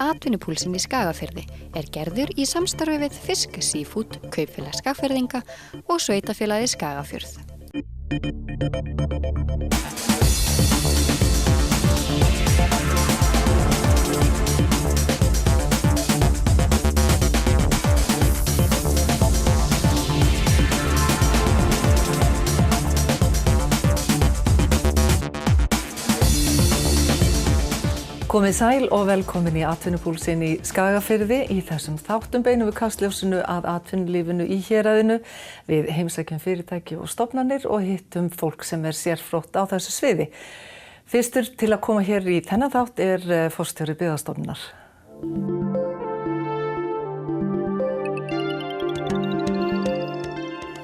Atvinnupúlsinn í Skagafirði er gerður í samstarfi við Fisk Seafood, Kaupfélag Skagfirðinga og Sveitafélagið Skagafjörð. Komið sæl og velkomin í Atvinnupúlsinn í Skagafirði. Í þessum þáttum beinum við kastljósinu að atvinnulífinu í héraðinu. Við heimsækjum fyrirtæki og stofnanir og hittum fólk sem er sérfrótt á þessu sviði. Fyrstur til að koma hér í þennan þátt er forstjóri Byggðastofnunar.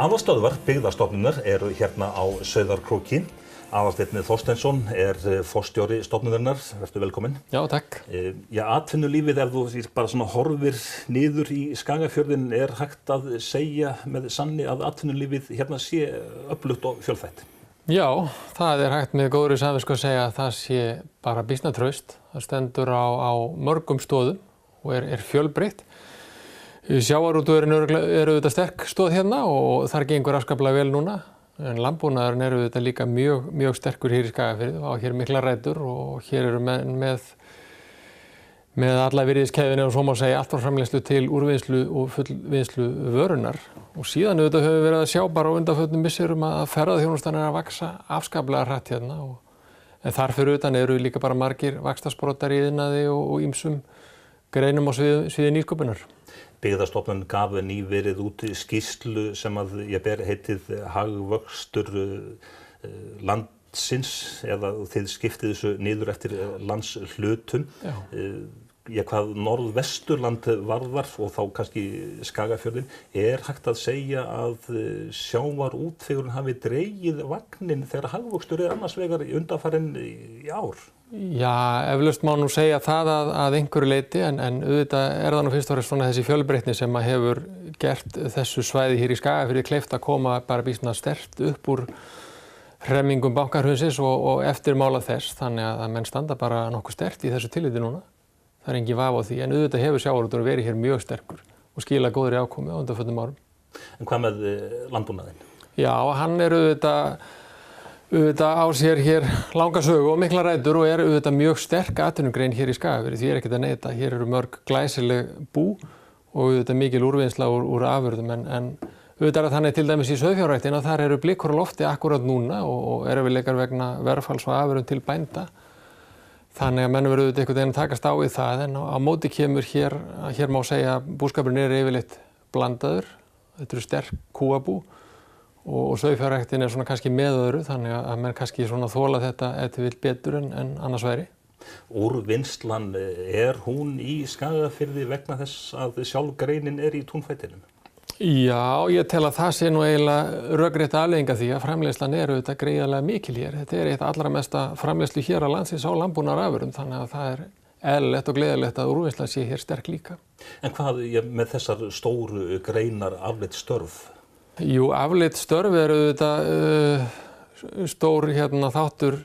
Aðalstöðvar Byggðastofnunar eru hérna á Sauðárkróki. Aðalsteinn Þorsteinsson er forstjóri stofnunarinnar. Vertu velkomin. Já, takk. Atvinnulífið, ef þú bara svona horfir niður í Skagafjörðin, er hægt að segja með sanni að atvinnulífið hérna sé öflugt og fjölþætt? Já, það er hægt með góðri samvisku að segja að það sé bara býsna traust. Það stendur á mörgum stoðum og er fjölbreytt. Sjávarútvegurinn er auðvitað sterk stoð hérna og þar gengur afskaplega vel núna. En landbúnaðurinn eru þetta líka mjög sterkur hér í Skagafirði og hér mikla rætur og hér eru menn með alla virðiskeðjunni og svo má segja allt frá framleiðslu til úrvinnslu og fullvinnslu vörunar. Og síðan auðvitað höfum við verið að sjá bara á undanförnum misserum að ferðaþjónustan er að vaxa afskaplega hratt hérna. En þar fyrir utan eru líka bara margir vaxtarsprotar í iðnaði og ýmsum greinum á sviði nýsköpunar. Byggðastofnun gaf nýverið út skýrslu sem að ber heitið Hagvöxtur landsins, eða þið skiptið þessu niður eftir landshlutum. Hvað Norðvesturland varðar og þá kannski Skagafjörðin, er hægt að segja að sjávarútvegurinn hafi dregið vagninn þegar hagvöxtur annars vegar undanfarin í ár? Já, eflaust má nú segja það að einhverju leyti, en auðvitað er það nú fyrst og fremst svona þessi fjölbreytni sem að hefur gert þessu svæði hér í Skagafirði kleift að koma bara býsna sterkt upp úr hremmingum bankahrunsins og eftirmála þess, þannig að menn standa bara nokkuð sterkt í þessu tilliti núna. Það er engin vafi á því, en auðvitað hefur sjávarútvegurinn verið hér mjög sterkur og skilað góðri afkomu á undanförnum árum. En hvað með landbúnaðinn? Já, hann er auðvitað á sér hér langa sögu og mikla rætur og er auðvitað mjög sterk atvinnugrein hér í Skagafirði, því er ekkert að neita. Hér eru mörg glæsileg bú og auðvitað mikil úrvinnsla úr afurðum, en auðvitað er þannig til dæmis í sauðfjárræktinni að þar eru blikur á lofti akkúrat núna og erfiðleikar vegna verðfalls og afurðum til bænda. Þannig að menn verður auðvitað einhvern veginn að takast á við það, en á móti kemur hér má segja að búskapurinn er yfirleitt blandaður. Þetta eru sterk kúabú og sauðfjárræktin er svona kannski með öðru, þannig að menn kannski svona þola þetta ef þið vill betur en annars væri. Úrvinnslan, er hún í Skagafirði vegna þess að sjálf greinin er í túnfætinum? Já, ég tel að það sé nú eiginlega rökrétt afleiðing af því að framleiðslan er auðvitað gríðarlega mikil hér. Þetta er eitt allra mesta framleiðslu hér á landsins á landbúnaðarafurðum, þannig að það er eðlilegt og gleðilegt að úrvinnslan sé hér sterk líka. En hvað með þessar stóru greinar afleidd störf? Jú, afleidd störf eru auðvitað stór þáttur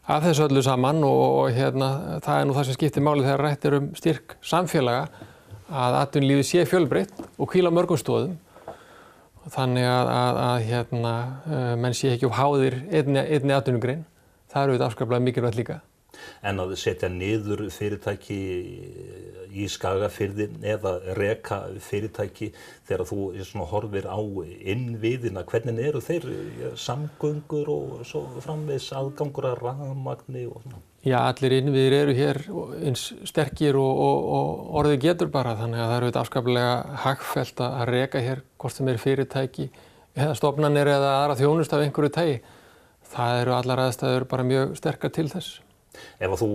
af þessu öllu saman og það er nú það sem skiptir máli þegar rætt er styrk samfélaga, að atvinnulífið sé fjölbreytt og hvíla á mörgum stoðum. Þannig að menn sé ekki of háðir einni atvinnugrein. Það er auðvitað afskaplega mikilvægt líka. En að setja niður fyrirtæki í Skagafirði eða reka fyrirtæki þegar þú horfir á innviðina, hvernig eru þeir samgöngur og svo framvegis aðgangur að rafmagni og svona? Já, allir innviðir eru hér eins sterkir og orðið getur bara, þannig að það eru afskaplega hagfellt að reka hér hvort sem er fyrirtæki eða stofnanir eða aðra þjónustu af einhverju tagi. Það eru allar aðstæður bara mjög sterkar til þess. Ef að þú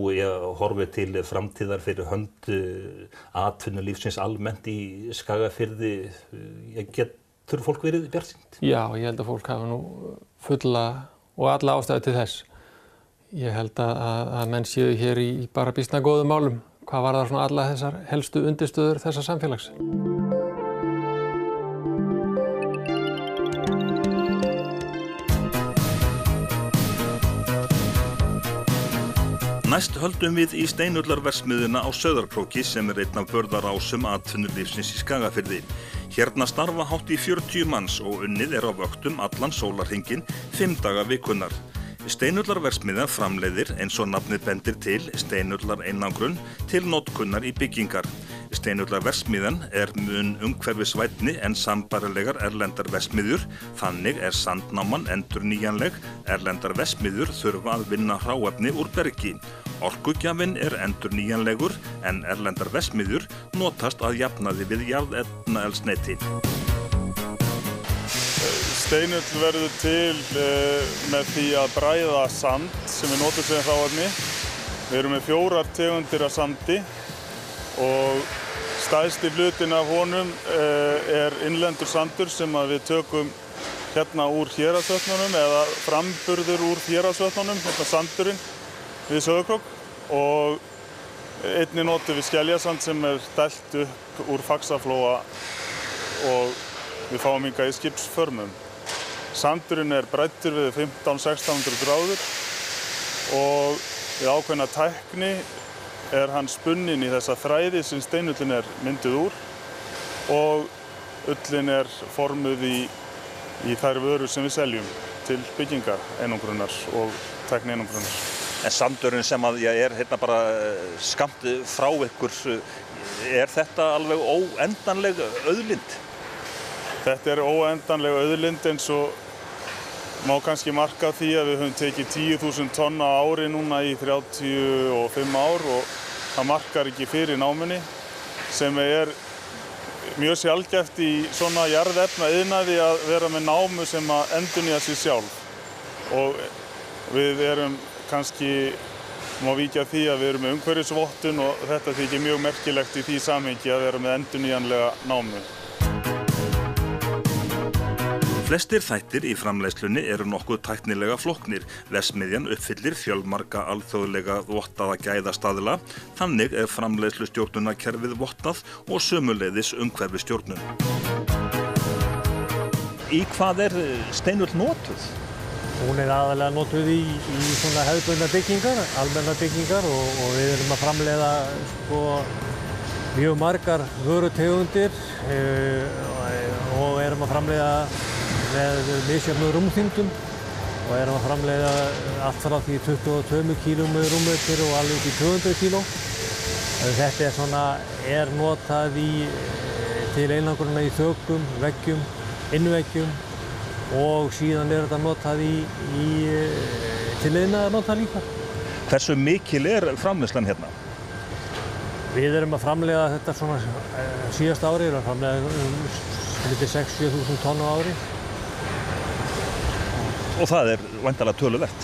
horfir til framtíðar fyrir hönd atvinnulífsins almennt í Skagafirði, getur fólk verið bjartsýnt? Já, ég held að fólk hafa nú fulla og alla ástæðu til þess. Ég held að menn séu hér í bara býsna góðum málum. Hvað varðar svona alla þessar helstu undirstöður þessa samfélags? Næst höldum við í steinullarverksmiðjuna á Sauðárkróki sem einn af burðarásum atvinnulífsins í Skagafirði. Hérna starfa hátt í 40 manns og unnið á vöktum allan sólarhringinn 5 daga vikunnar. Steinullarverksmiðjan framleiðir, eins og nafnið bendir til, steinullareinangrun til notkunnar í byggingar. Steinullarverksmiðjan mun umhverfisvænni en sambærilegar erlendar verksmiðjur, þannig sandnáman endurnýjanleg, erlendar verksmiðjur þurfa að vinna hráefni úr bergi. Orkugjafinn endurnýjanlegur en erlendar verksmiðjur notast að jafnaði við jarðefnaeldsneyti. Steinull verður til með því að bræða sand sem við notum sem hráefni. Við erum með 4 tegundir af sandi og stærsti hlutinn af honum innlendur sandur sem við tökum hérna úr Héraðsvötnunum eða framburður úr Héraðsvötnunum, hérna sandurinn við Sauðárkrók, og einnig notum við skeljasand sem dælt upp úr Faxaflóa og við fáum hingað í skipsförmum. Sandurinn bræddur við 1500–1600 gráður og við ákveðna tækni hann spunninn í þessa þræði sem steinullin mynduð úr og ullin formuð í þær vörur sem við seljum til byggingar einangrunar og tækni einangrunar. En sandurinn sem hérna bara skammt frá ykkur, þetta alveg óendanleg auðlind? Þetta óendanleg auðlind eins og má kannski marka því að við höfum tekið 10.000 tonn á ári núna í 35 ár og það markar ekki fyrir námunni sem mjög sjaldgæft í svona jarðefnaiðnaði að vera með námu sem að endurnýja sig sjálf. Og við kannski, má víkja því að við erum með umhverfisvottun og þetta þykir mjög merkilegt í því samhengi að vera með endurnýjanlega námu. Flestir þættir í framleiðslunni nokkuð tæknilega flóknir. Verksmiðjan uppfyllir fjölmarga alþjóðlega vottaða gæðastaðla, þannig framleiðslustjórnunarkerfið vottað og sömuleiðis umhverfisstjórnun. Í hvað steinull notuð? Hún aðalega notuð í svona hefðbundnar byggingar, almennar byggingar og við erum að framleiða mjög margar vörutegundir og erum að framleiða með misjöfnum rúmþyngdum og erum að framleiða allt frá því 22 kílum rúmmetri og alveg upp í 200 kíló. Þetta notað til einangrunar í þökum, veggjum, innveggjum og síðan þetta notað til iðnaðarnota líka. Hversu mikil framleiðslan hérna? Við erum að framleiða þetta síðasta ári, við erum að framleiða 6–7.000 tonn á ári. Og það væntanlega töluvert?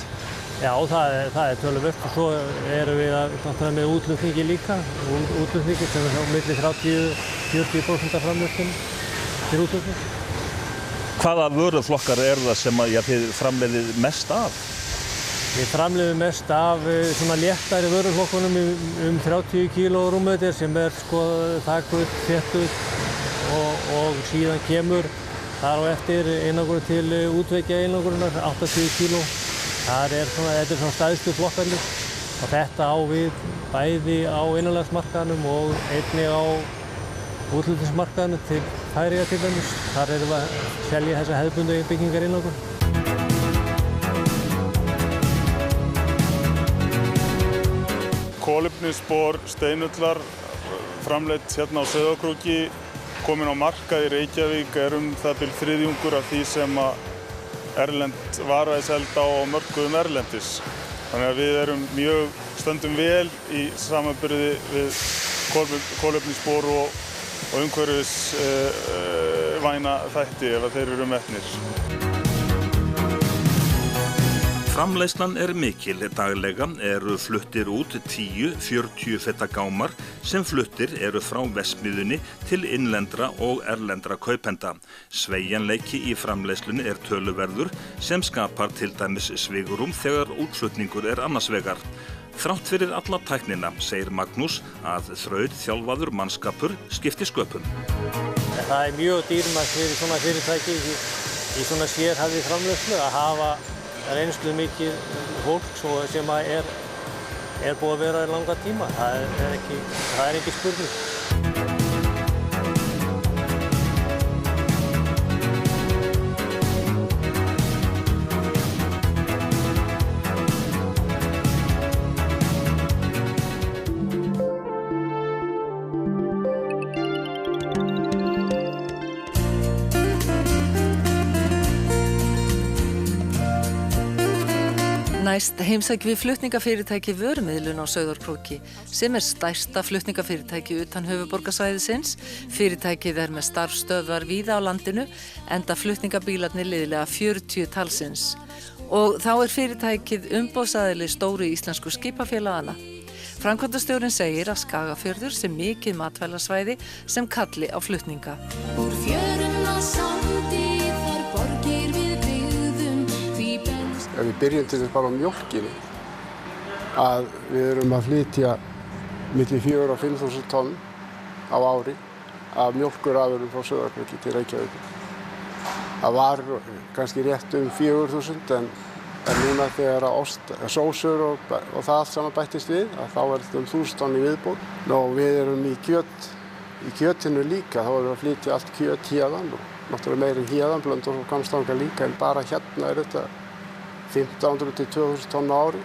Já, það töluvert og svo erum við með útflutningi líka, útflutningi sem milli 30–40% af framleiðslunni til útflutning. Hvaða vöruflokkar það sem þið framleiðið mest af? Við framleiðum mest af svona léttari vöruflokkunum 30 kíló rúmmetri sem þakull, þéttull og síðan kemur þar á eftir einangrun til útveggja einangrunar 80 kíló. Þetta svona stærstu flokkarnir og þetta á við bæði á innanlandsmarkaðnum og einnig á útflutningsmarkaðnum til Færeyja til dæmis. Þar erum við að selja þessa hefðbundnu byggingar einangrun. Kolefnisspor steinullar framleitt hérna á Sauðárkróki komin á markað í Reykjavík það bil 3/4 af því sem erlend vara selda á mörkuðum erlendis. Þannig að við stöndum vel í samanburði við kolefnisspor og umhverfisvæna þætti ef þeir eru metnir. Framleiðslan mikil daglega, fluttir út 10–40 feta gámar sem fluttir frá verksmiðjunni til innlendra og erlendra kaupenda. Sveigjanleiki í framleiðslunni töluverður sem skapar til dæmis svigrúm þegar útflutningur annars vegar. Þrátt fyrir alla tæknina segir Magnús að þrautþjálfaður mannskapur skipti sköpum. Það mjög dýrmætt fyrir svona fyrirtæki í svona sérhæfðri framleiðslu að hafa reynslu mikið fólk sem er búið að vera í langa tíma. Það er ekki spurning. Næst heimsækjum við flutningafyrirtæki Vörumiðlun á Sauðárkróki sem stærsta flutningafyrirtæki utan höfuðborgarsvæðisins. Fyrirtækið með starfsstöðvar víða á landinu enda flutningabílarnir liðlega 40 talsins. Og þá fyrirtækið umboðsaðili stóru íslensku skipafélagana. Framkvæmdastjórinn segir að Skagafjörður sé mikið matvælasvæði sem kalli á flutninga. Úr fjörun og sandi þar borgir við byggðum því Ef við byrjum til þess bara á mjólkinni, að við erum að flytja milli 4.000 og 5.000 tonn á ári af mjólkurafurðum frá Sauðárkróki til Reykjavíkur. Það var kannski rétt 4.000 en núna þegar sósur og það allt saman bættist við, að þá þetta 1.000 tonn í viðbót. Við erum í kjötinu líka, þá erum við að flytja allt kjöt héðan og náttúrulega meira en héðan, Blönduós og Hvammstanga líka, en bara hérna þetta 1.500 til 2.000 tonn á ári.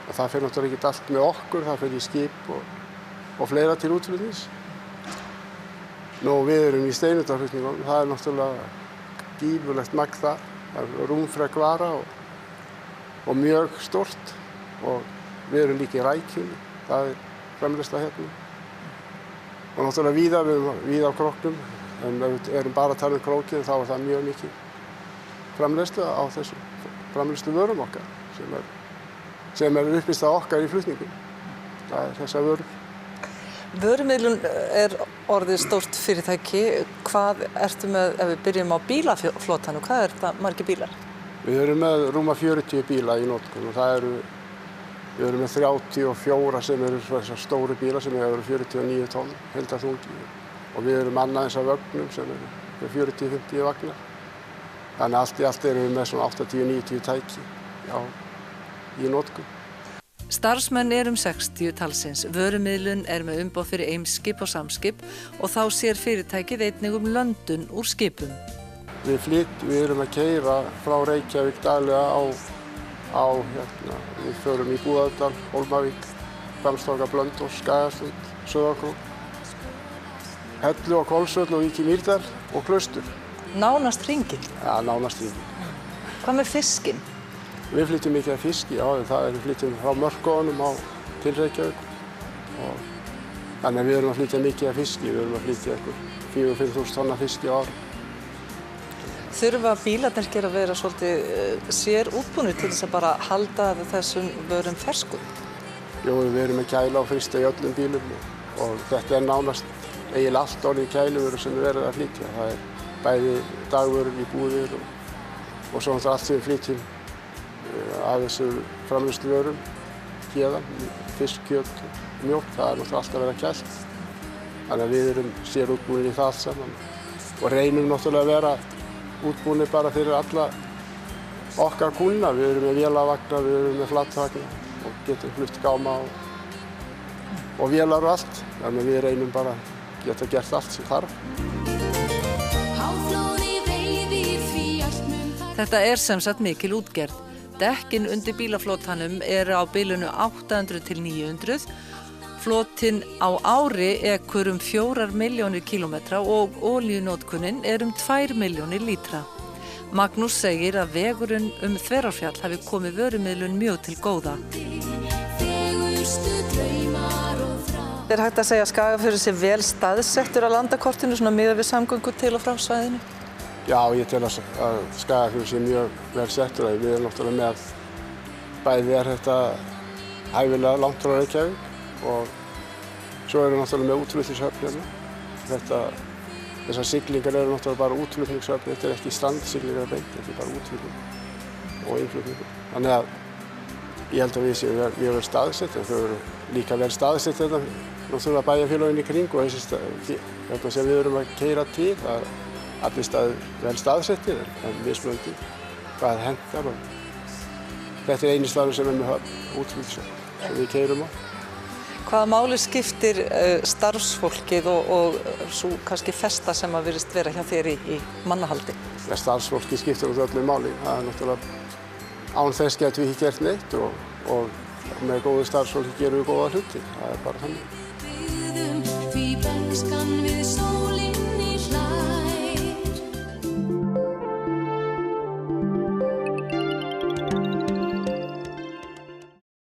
Það fer náttúrulega ekki allt með okkur, það fer í skip og fleira til útflutnings. Við erum í steinullarflutningum, það náttúrulega gífurlegt magn það. Það rúmfrek vara og mjög stórt og við erum líka í rækjunni, það framleiðsla hérna. Og náttúrulega víða á króknum, en ef við erum bara að tala um krókinn þá það mjög mikið framleiðsla á þessu framleiðslu vörum okkar sem uppistað okkar í flutningum. Það þessar vörur. Vörumiðlun orðið stórt fyrirtæki. Hvað ertu með ef við byrjum á bílaflotanum? Hvað það margir bílar? Við erum með rúma 40 bíla í notkun og við erum með 34 sem eru þessar stóru bíla sem eru 49 tonn heildarþungi og við erum annað eins af vögnum sem eru 40-50 vagnar. Þannig allt í allt erum við með svona 80-90 tæki í notkun. Starfsmenn 60 talsins. Vörumiðlun með umboð fyrir Eimskip og Samskip og þá sér fyrirtækið einnig löndun úr skipum. Við erum að keyra frá Reykjavík daglega við förum í Búðardal, Hólmavík, Hvammstanga, Blönduós, Skagastund, Sauðárkrók, Hellu og Hvolsvöll og Vík í Mýrdal og Klaustur. Nánast hringinn? Já, nánast hringinn. Hvað með fiskinn? Við flytjum mikið af fiski, við flytjum frá mörkuðunum til Reykjavík. Þannig að við erum að flytja mikið af fiski, við erum að flytja 4.000-5.000 tonna fiski á ári. Þurfa bílarnir að vera svolítið sér útbúnir til þess að bara halda þessum vörum ferskum? Jú, við erum með kæla og frysta í öllum bílum og þetta nánast eiginlega allt orðið kæluvörur sem við verðum að flytja. Það bæði dagvörur í búðir og svo allt sem við flytjum af þessu framleiðsluvörum héðan, fisk, kjöt og mjólk, það náttúrulega alltaf að vera kælt. Þannig að við erum sér útbúnir í það allt saman og reynum náttúrulega að vera útbúnir bara fyrir alla okkar kúnna. Við erum með vélavagna, við erum með flatvagna og getum flutt gáma og vélar og allt. Þannig að við reynum bara að geta gert allt sem þarf. Þetta sem sagt mikil útgerð. Dekkin undir bílaflotanum á bilinu 800 til 900. Flotinn á ári ekur 4 milljónir kílómetra og olíunotkunin 2 milljónir lítra. Magnús segir að vegurinn Þverárfjall hafi komið vörumiðlun mjög til góða. Hægt að segja að Skagafjörður sé vel staðsettur á landakortinu miðað við samgöngur til og frá svæðinu? Já, ég tel að Skagafjörður sé mjög vel settur. Við erum náttúrulega með bæði þetta hæfilega langt frá Reykjavík og svo erum við náttúrulega með útflutningshöfn hérna. Þessar siglingar eru náttúrulega bara útflutningshöfn, þetta ekki strandsiglingar beint, þetta bara útflutning og innflutningur. Þannig að ég held að við séum mjög vel staðsett, en þau eru líka vel staðsett þetta, náttúrulega bæjarfélögin í kring og þetta sem við erum að keyra til, það er allir staðir vel staðsettir en mismunandi hvað hentar og þetta eini staður sem með útflutningshöfn. sem við keyrum á. Hvaða máli skiptir starfsfólkið og svo kannski festa sem að virðist vera hjá þér í mannahaldi? Starfsfólkið skiptir út öllu máli. Það er náttúrulega án þess getum við ekki gert neitt og með góðu starfsfólki gerum við góða hluti. Það er bara þannig.